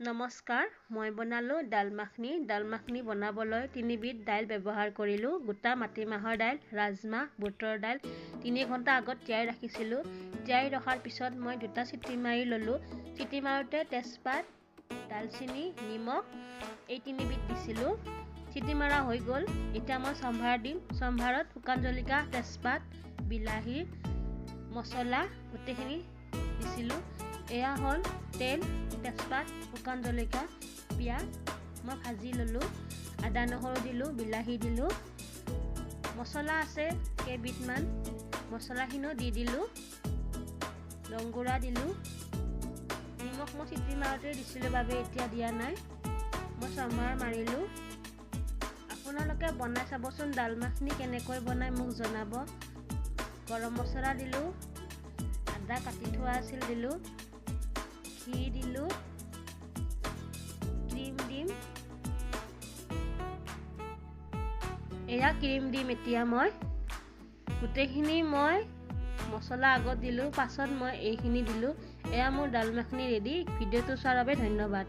নমস্কাৰ, মই বনালোঁ দাল মাখনি। দাল মাখনি বনাবলৈ 3 বিধ দাইল ব্যৱহাৰ কৰিলোঁ। গোটা মাটিমাহৰ দাইল, ৰাজমাহ, বুটৰ দাইল 3 ঘণ্টা আগত তিয়াই ৰাখিছিলোঁ। তিয়াই ৰখাৰ পিছত মই 2টা চিটি মাৰি ল'লোঁ। চিটি মাৰোঁতে তেজপাত, দালচিনি, নিমখ এই 3 বিধ দিছিলোঁ। চিটি মাৰা হৈ গ'ল। এতিয়া মই চম্ভাৰ দিম। চম্ভাৰত শুকান জলকীয়া, তেজপাত, বিলাহী, মছলা গোটেইখিনি দিছিলোঁ। এয়া হ'ল তেল, তেজপাত, শুকান জলকীয়া, পিঁয়াজ মই ভাজি ল'লোঁ। আদা নহৰু দিলোঁ, বিলাহী দিলোঁ, মছলা আছে কেইবিধমান, মছলাখিনিও দি দিলোঁ। ৰংগুড়া দিলোঁ। নিমখ মই চিটি মাৰোঁতে দিছিলোঁ বাবে এতিয়া দিয়া নাই। মই চম্ভাৰ মাৰিলোঁ। আপোনালোকে বনাই চাবচোন দাল মাখনি কেনেকৈ বনাই মোক জনাব। গৰম মছলা দিলোঁ, আদা কাটি থোৱা আছিল দিলোঁ, ঘি দিলোঁ, ক্ৰীম দিম। এয়া ক্ৰীম দিম এতিয়া মই। গোটেইখিনি মই মছলা আগত দিলোঁ, পাছত মই এইখিনি দিলোঁ। এয়া মোৰ দাল মাখনি ৰেডি। ভিডিঅ'টো চোৱাৰ বাবে ধন্যবাদ।